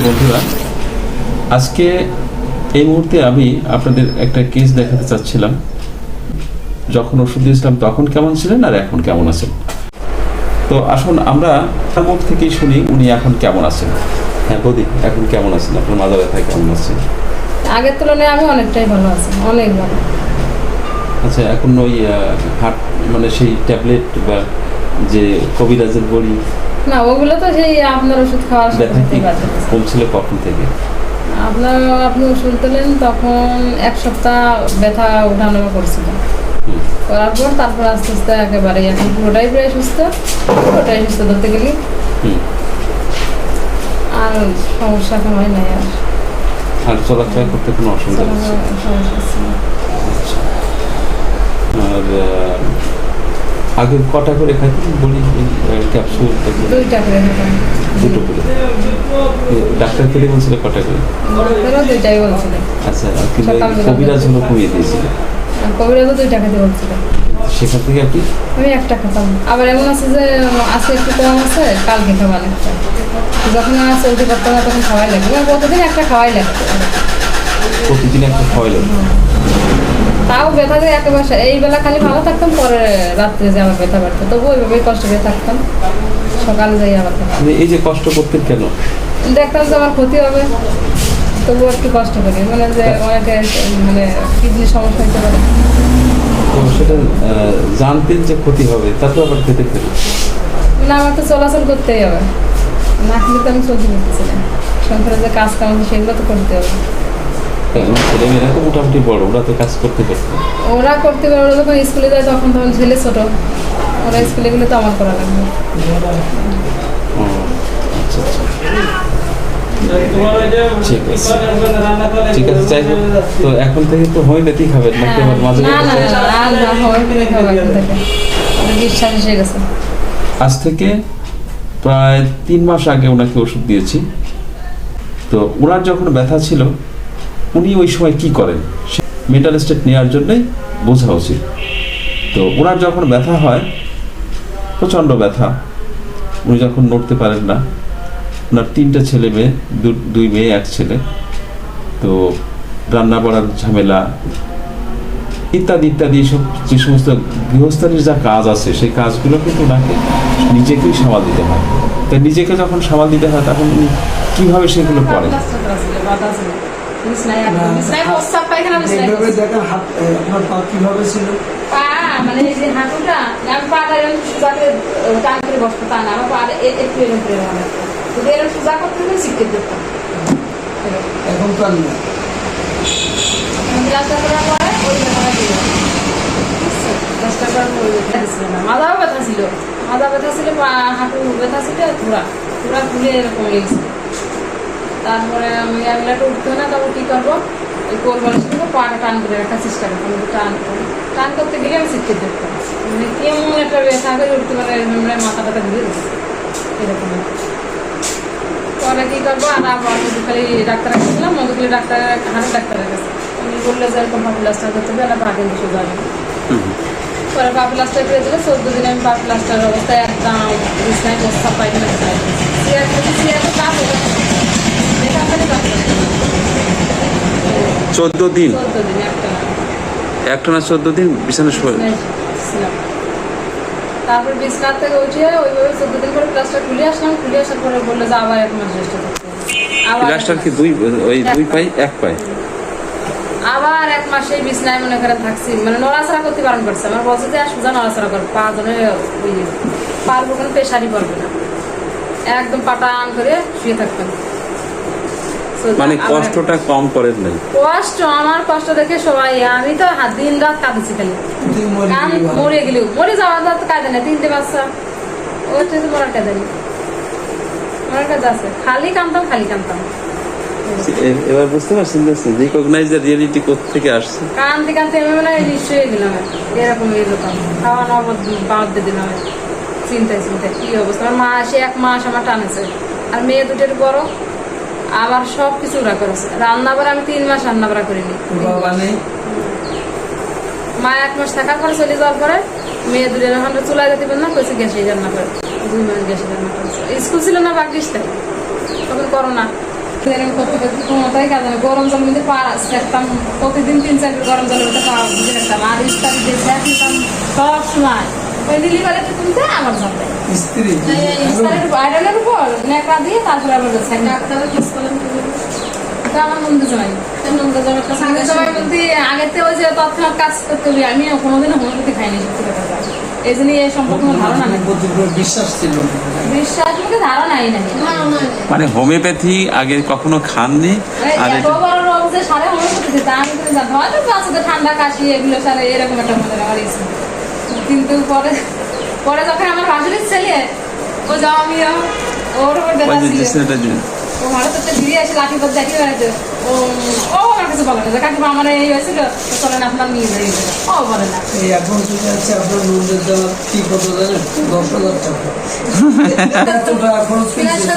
বন্ধুরা, আজকে এই মুহূর্তে আমি আপনাদের একটা কেস দেখাতে চাচ্ছিলাম। যখন ওষুধ দিয়েছিলাম তখন কেমন ছিলেন আর এখন কেমন আছেন। তো আসুন আমরা তার মুখ থেকেই শুনি উনি এখন কেমন আছেন। হ্যাঁ বৌদি, এখন কেমন আছেন? আপনার মাজা ব্যথা কেমন আছে? আগের তুলনায় আমি অনেকটাই ভালো আছি, অনেক ভালো। আচ্ছা, এখন ওই হার্ট মানে সেই ট্যাবলেট বা যে কবিরাজের বড়ি না, ওগুলো তো সেই আপনার ওষুধ খাওয়ার ব্যথা সাথে কি সাথে কমছিল কখন থেকে? আপনি ওষুধ দিলেন তখন এক সপ্তাহ ব্যথা ওঠানামা করছিল, করার পর তারপর আস্তে আস্তে একেবারে এখন পুরোটাই প্রায় সুস্থ ধরতে গেলি। আর সমস্যা এখন হয় নাই। আর চলাফেরা করতে কোনো অসুবিধা হচ্ছে? সমস্যা ছিল। আচ্ছা, আর আগে কটা করে খাইতেন বলি ক্যাপসুল? 2টা করে খেতাম। 2টো করে। ডাক্তার কেটে বলছিল কটা করে? ডাক্তারও 2টাই বলছিল। আচ্ছা, কিন্তু কবিরাজ হলো কমিয়ে দিয়েছিল? কবিরাজও 2টা খেতে বলছিল। সেখান থেকে আপনি? আমি একটা খেতাম। আবার এমন আছে যে আজকে একটু কম আছে, কালকে খাবার একটা। যখন আর চলতে পারতাম না তখন খাওয়াই লাগে, প্রতিদিন একটা খাওয়াই লাগে। প্রতিদিন একটা খাওয়াইল? তাও ব্যথা যে একেবারে এই বেলা খালি ভালো থাকতাম, পরে রাত্রে যে আবার ব্যথা বাড়তো, তবু ওইভাবেই কষ্ট করে থাকতাম, সকালে যাই আবার থাকতাম। এই যে কষ্ট করতেন কেন? দেখতাম যে আমার ক্ষতি হবে, তবুও একটু কষ্ট করি, মানে যে অনেকে মানে কিডনির সমস্যা হতে পারে। তো সেটা জানতেন যে ক্ষতি হবে, তারপর আবার খেতে পেরে? না, আমার তো চলাচল করতেই হবে, না খেলে তো আমি চলতে পারতেছি না। সংসারে যে কাজ কাম আছে সেগুলো তো করতে হবে। ছেলেমেয়েরা তো মোটামুটি বড়, ওরা তো কাজ করতে পারতো। ওরা করতে পারে, ওরা যখন স্কুলে যায় তখন ছেলে ছোট, ওরা স্কুলে গেলে তো আমার করা লাগবে। আচ্ছা আচ্ছা, ঠিক আছে, যাই হোক। তো এখন থেকে তো হোমিওপ্যাথি খাবেন নাকি আবার মাঝে না না না, হোমিওপ্যাথি খাবো এখন থেকে, বিশ্বাস এসে গেছে। আজ থেকে প্রায় 3 মাস আগে ওনাকে ওষুধ দিয়েছি। তো ওনার যখন ব্যথা ছিল উনি ওই সময় কি করেন মেন্টাল স্টেট নেওয়ার জন্যই বোঝা উচিত। তো ওনার যখন ব্যথা হয়, প্রচণ্ড ব্যথা, উনি যখন নড়তে পারেন না, ওনার 3টে ছেলে মেয়ে, 2 মেয়ে 1 ছেলে, তো রান্না বাড়ার ঝামেলা ইত্যাদি ইত্যাদি, সব যে সমস্ত গৃহস্থালির যা কাজ আছে সেই কাজগুলো কিন্তু ওনাকে নিজেকেই সামাল দিতে হয়। তাই নিজেকে যখন সামাল দিতে হয় তখন উনি কীভাবে সেগুলো করেন? মানে এই যে হাঁটুটা আমি পাটা সোজাকে টান করে বসতে তা না, আমার পা একটু এরকম করে যদি এরকম সোজা করতে হলে শিখতে দিতাম। এখন তো আর না। রাস্তা করার পরে ওই রাস্তা করার পরে মাথাও ব্যথা ছিল, হাঁটু ব্যথা ছিল, পুরা খুলে এরকম লেগেছে। তারপরে আমি এগুলাটা উঠতে না, তখন কী করবো, ওই কোরবানি ছিল পাটা টান করে রাখার চেষ্টা করতাম, টান করতে গেলে আমি শিখতে দেখতাম, মানে কেমন একটা ব্যথা করে উঠতে পারে, মাথা টাথা ঘুরে যাচ্ছে এরকম। পরে কী করবো, আর আবার মধুখালি ডাক্তার গেছিলাম, মধুখালি ডাক্তার হাড়ের ডাক্তারের কাছে। উনি বললে যে এরকম পা প্লাস্টার করতে হবে, আর পা কিন্তু সোজা হবে। পরে পা প্লাস্টার করে দিলে 14 দিনে আমি পা প্লাস্টার অবস্থায় একদম বিছনায় বস্তা পাইনি, সিয়াতে কাজ হতো 14 দিন? 14 দিন একটানা 14 দিন বিছানা শুয়ে ছিলাম। তারপর বিছনার থেকে উঠিয়ে ওইভাবে 14 দিন পরে প্লাস্টার খুলে আসলাম, খুলে আসার পরে বললো যে আবার 1 মাস রেস্ট করতে হবে। প্লাস্টার কি ওই 2 পাই 1 পাই? আবার 1 মাস এই বিছনায় মনে করে থাকছি, মানে নড়াচড়া করতে বারণ করছে। আমার বলছে যে সোজা নড়াচড়া কর, পা জনে পারবো কোনো প্রেশারই পড়বে না, একদম পাটা আন করে শুয়ে থাকবেন। মানে কষ্টটা কম করেন নাই? কষ্ট, আমার কষ্ট দেখে সবাই, আমি তো দিন রাত কাঁদছি খালি, মরে গেলেও মরে যাওয়া তো কাঁদে না, 3টে বাচ্চা, ওইটা তো মরার কাঁদে নেই, মরার কাজ আছে, খালি কাঁদতাম। এবার বুঝতে পারছেন রিকগনাইজ দ্য রিয়েলিটি কোথা থেকে আসছে? কাঁদতে আমি মানে নিশ্চয় হয়ে গেলাম এরকম, খাওয়া নাওয়া বাদ দিয়ে দিলাম, চিন্তায় কি অবস্থা। আমার মা আসে 1 মাস আমার টানেছে, আর মেয়ে 2টের বড়, আবার সব কিছু ওরা করেছে। রান্না বাড়া আমি 3 মাস রান্না বাড়া করিনি। মা 1 মাস থাকার পরে চলে যাওয়ার পরে মেয়ে 2 যখন চুলায় যেতে পারে না, কইছে গ্যাসে রান্না করে, 2 মাস গ্যাসে রান্না করেছে। স্কুল ছিল না, বাগিস তখন করোনা, এরকম করতে করতে কোনোটাই কাজ না, গরম জলের মধ্যে পা সেঁকতাম প্রতিদিন 3-4 গরম জলের মধ্যে পা ভিজে রাখতাম, আর ইস্তারি দিয়ে সেঁক নিতাম সব সময়। ওই ডেলিভারিতে তুলতে আমার সাথে স্ত্রী ইস্তারির আয়রনের উপর ন্যাকড়া দিয়ে তারপরে আবার সেঁক ডাক্তারের কিস করেন এটা আমার মন্দির জমাই সবাই বলতে আগেতে ওই যে তৎক্ষণাৎ কাজ করতে হবে, আমি কোনোদিনও হোমিওপ্যাথি খাইনি সত্যি কথা। এই জন্য এই সম্পর্কে আমার ধারণা নেই, বিশ্বাস ছিল না। বিশ্বাস মধ্যে ধারণাই নাই। মানে হোমিওপ্যাথি আগে কখনো খাননি, আর এত বড় রোগ যে সারে হোমিওপ্যাথি খেতে আমি কিন্তু জানতাম, হয়তো বাচ্চাদের ঠান্ডা কাশি এগুলো সারে এরকম একটা মনে আমার ইচ্ছে। কিন্তু পরে পরে যখন আমার বাসুরির ছেলে ও যাও আমিও ওর উপর দেখা ছিল, ও মারা তো দিয়ে এসে লাঠি পথ দেখিয়ে বেড়াইতো, ও আমার কিছু বলে না যে কাকিমা আমার এই হয়েছিল চলেন আপনার নিয়ে যাই, ও বলে না। এই এখন যেটা আছে আপনার নন্দের দেওয়া কি কত জানেন? 10,000 টাকা। এত টাকা খরচ করছে,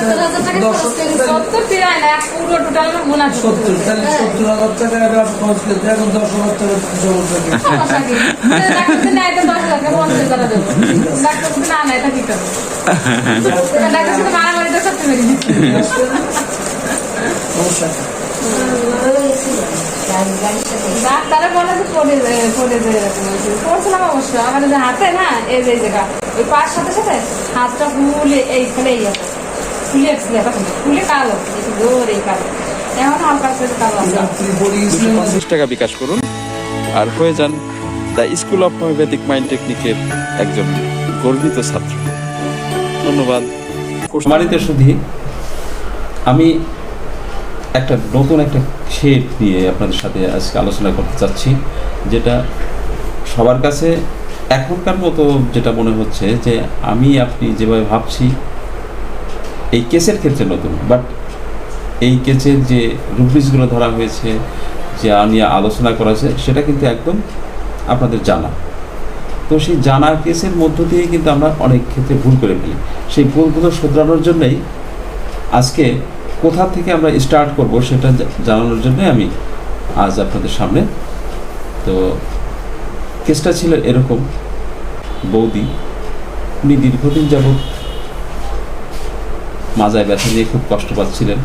70 ফিরায় না, পুরো টোটাল মনে আছে 70, তাহলে 70,000 টাকা এবার খরচ করছে, এখন 10,000 টাকা সমস্যা কি? সমস্যা কি? ডাক্তার দিন আইতে 10,000 টাকা 50,000 দেবো, ডাক্তার দিন না এটা কি করবো? ডাক্তার সাথে মারামারি তো করতে পারি। সমস্যা কি? ডাক্তারে বলে যে পড়ে যায় এরকম হয়েছে। পড়ছিলাম অবশ্য আমার যে হাতে না এই যে জায়গা ওই পায়ের সাথে সাথে হাতটা ফুলে এইখানে এই আছে ফুলে ফুলে কালো একটু জোর এই কালো, এখন হালকা করে কালো আছে। রাত্রি পড়ে গেছিলেন না? 50 টাকা বিকাশ করুন আর হয়ে যান the school of homoeopathic mind টেকনিকের একজন গর্বিত ছাত্র। ধন্যবাদ। সম্মানিত সুধী, আমি একটা নতুন একটা শেপ নিয়ে আপনাদের সাথে আজকে আলোচনা করতে চাচ্ছি, যেটা সবার কাছে এখনকার মতো যেটা মনে হচ্ছে যে আমি আপনি যেভাবে ভাবছি এই কেসের ক্ষেত্রে নতুন, বাট এই কেসের যে রুব্রিক্সগুলো ধরা হয়েছে, যে নিয়ে আলোচনা করা হয়েছে, সেটা কিন্তু একদম আপনাদের জানা। তো সেই জানা কেসের মধ্য দিয়ে কিন্তু আমরা অনেক ক্ষেত্রে ভুল করে ফেলি। সেই ভুলগুলো শুধরানোর জন্যই আজকে কোথা থেকে আমরা স্টার্ট করব সেটা জানানোর জন্য আমি আজ আপনাদের সামনে। তো কেসটা ছিল এরকম, বৌদি উনি দীর্ঘদিন যাবৎ মাজায় ব্যথা নিয়ে খুব কষ্ট পাচ্ছিলেন।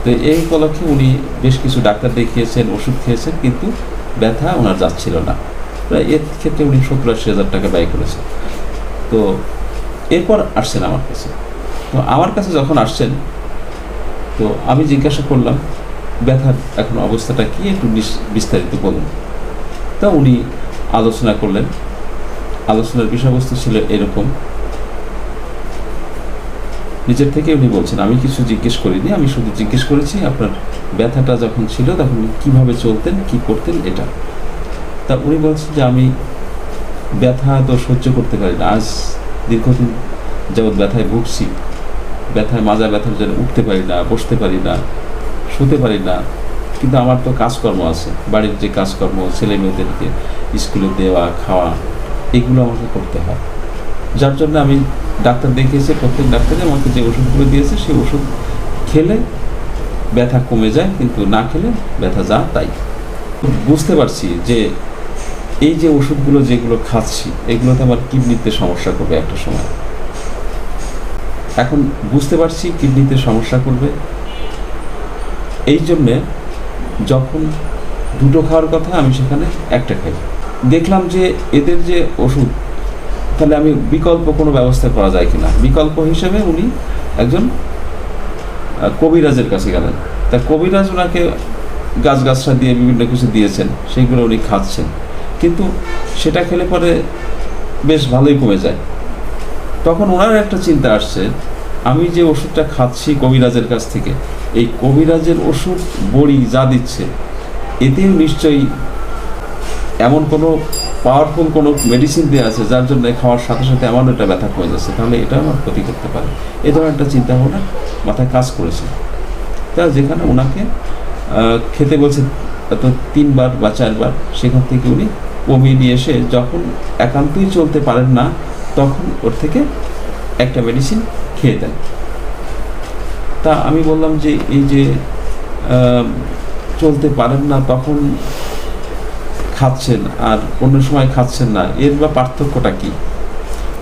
তো এই উপলক্ষে উনি বেশ কিছু ডাক্তার দেখিয়েছেন, ওষুধ খেয়েছেন, কিন্তু ব্যথা ওনার যাচ্ছিল না। প্রায় এর ক্ষেত্রে উনি 70-80 হাজার টাকা ব্যয় করেছেন। তো এরপর আসছেন আমার কাছে। তো আমার কাছে যখন আসছেন, তো আমি জিজ্ঞাসা করলাম ব্যথার এখন অবস্থাটা কি, একটু বিস্তারিত বলুন। তা উনি আলোচনা করলেন। আলোচনার বিষয়বস্তু ছিল এরকম, নিজের থেকে উনি বলছেন আমি কিছু জিজ্ঞেস করিনি, আমি শুধু জিজ্ঞেস করেছি আপনার ব্যথাটা যখন ছিল তখন কিভাবে চলতেন, কি করতেন এটা। তা উনি বলছেন যে আমি ব্যথা তো সহ্য করতে পারি না, আজ দীর্ঘদিন যাবৎ ব্যথায় ভুগছি, ব্যথায় মাজা ব্যথার জন্য উঠতে পারি না, বসতে পারি না, শুতে পারি না, কিন্তু আমার তো কাজকর্ম আছে, বাড়ির যে কাজকর্ম, ছেলে মেয়েদেরকে স্কুলে দেওয়া, খাওয়া, এগুলো আমাকে করতে হয়। যার জন্য আমি ডাক্তার দেখিয়েছি, প্রত্যেক ডাক্তারে আমাকে যে ওষুধগুলো দিয়েছে সেই ওষুধ খেলে ব্যথা কমে যায়, কিন্তু না খেলে ব্যথা যা তাই। বুঝতে পারছি যে এই যে ওষুধগুলো যেগুলো খাচ্ছি এগুলোতে আমার কিডনিতে সমস্যা করবে একটা সময়। এখন বুঝতে পারছি কিডনিতে সমস্যা করবে, এই জন্যে যখন দুটো খাওয়ার কথা আমি সেখানে একটা খাই। দেখলাম যে এদের যে ওষুধ, তাহলে আমি বিকল্প কোনো ব্যবস্থা করা যায় কিনা। বিকল্প হিসেবে উনি একজন কবিরাজের কাছে গেলেন। তা কবিরাজ ওনাকে গাছগাছরা দিয়ে বিভিন্ন কিছু দিয়েছেন, সেইগুলো উনি খাচ্ছেন, কিন্তু সেটা খেলে পরে বেশ ভালোই কমে যায়। তখন ওনার একটা চিন্তা আসছে, আমি যে ওষুধটা খাচ্ছি কবিরাজের কাছ থেকে, এই কবিরাজের ওষুধ বড়ি যা দিচ্ছে এতেও নিশ্চয়ই এমন কোনো পাওয়ারফুল কোনো মেডিসিন দেওয়া আছে যার জন্য খাওয়ার সাথে সাথে এমন একটা ব্যথা কমে যাচ্ছে, তাহলে এটা আমার ক্ষতি করতে পারে। এ ধরনের একটা চিন্তা ভাবনা মাথায় কাজ করেছে। তা যেখানে ওনাকে খেতে বলছে তো 3 বার বা 4 বার, সেখান থেকে উনি কমিয়ে নিয়ে এসে যখন একান্তই চলতে পারেন না তখন ওর থেকে একটা মেডিসিন খেয়ে দেন। তা আমি বললাম যে এই যে চলতে পারেন না তখন খাচ্ছেন আর অন্য সময় খাচ্ছেন না, এর বা পার্থক্যটা কি?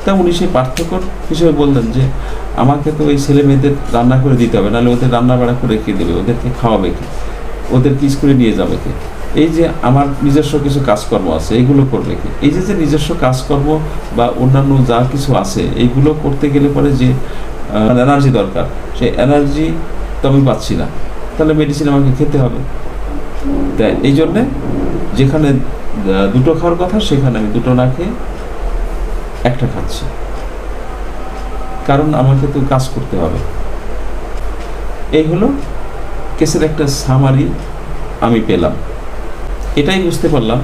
তা উনি সেই পার্থক্য হিসেবে বললেন যে আমাকে তো ওই ছেলে মেয়েদের রান্না করে দিতে হবে, নাহলে ওদের রান্না বাড়া করে রেখে দেবে, ওদেরকে খাওয়াবে কি, ওদেরকে স্কুলে নিয়ে যাবে কি, এই যে আমার নিজস্ব কিছু কাজকর্ম আছে এইগুলো করবে কি, এই যে যে নিজস্ব কাজকর্ম বা অন্যান্য যা কিছু আছে এইগুলো করতে গেলে পরে যে এনার্জি দরকার, সেই এনার্জি তো আমি পাচ্ছি না, তাহলে মেডিসিন আমাকে খেতে হবে। তাই এই জন্যে যেখানে দুটো খাওয়ার কথা সেখানে আমি দুটো না খেয়ে একটা খাচ্ছি, কারণ আমাকে তো কাজ করতে হবে। এই হলো কেসের একটা সামারি আমি পেলাম। এটাই বুঝতে পারলাম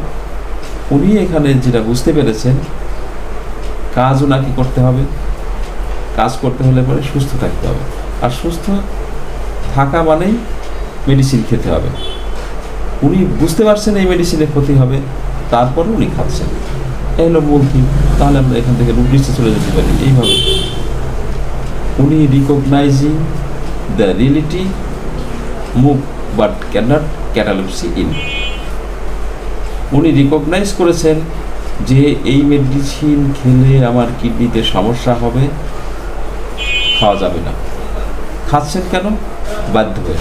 উনি এখানে যেটা বুঝতে পেরেছেন, কাজ ওনাকে করতে হবে, কাজ করতে হলে পরে সুস্থ থাকতে হবে, আর সুস্থ থাকা মানেই মেডিসিন খেতে হবে। উনি বুঝতে পারছেন এই মেডিসিনের ক্ষতি হবে, তারপরে উনি খাচ্ছেন। এই হলো মূল থিম। তাহলে আমরা এখান থেকে রুব্রিক্সে চলে যেতে পারি এইভাবে। উনি recognising the reality move but cannot catalepsy in. উনি রিকগনাইজ করেছেন যে এই মেডিসিন খেলে আমার কিডনিতে সমস্যা হবে, খাওয়া যাবে না। খাচ্ছেন কেন? বাধ্য হয়ে।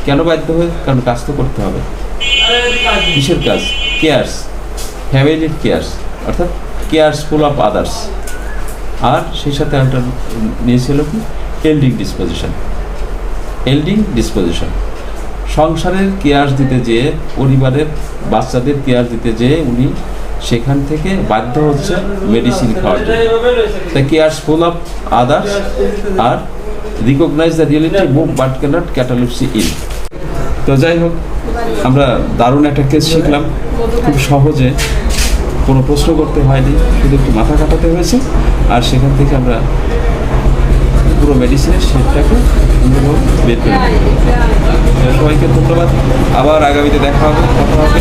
কেন বাধ্য হয়ে? কারণ কাজ তো করতে হবে। কিসের কাজ? কেয়ার্স, ফ্যামিলির কেয়ার্স, অর্থাৎ কেয়ারসফুল অফ আদার্স। আর সেই সাথে একটা নিয়েছিল কি এল্ডিং ডিসপোজিশন। এল্ডিং ডিসপোজিশন, সংসারের কেয়ার দিতে যেয়ে, পরিবারের বাচ্চাদের কেয়ার দিতে যেয়ে উনি সেখান থেকে বাধ্য হচ্ছে মেডিসিন খাওয়ার জন্য। তাই কেয়ারসফুল অফ আদার্স আর recognise the reality move but cannot catalepsy in. তো যাই হোক, আমরা দারুণ একটা কেস শিখলাম, খুব সহজে, কোনো প্রশ্ন করতে হয়নি, শুধু একটু মাথা কাটাতে হয়েছে, আর সেখান থেকে আমরা পুরো মেডিসিনের শেপটাকে বের করে দিই। সবাইকে ধন্যবাদ। আবার আগামীতে দেখা হবে, কথা হবে।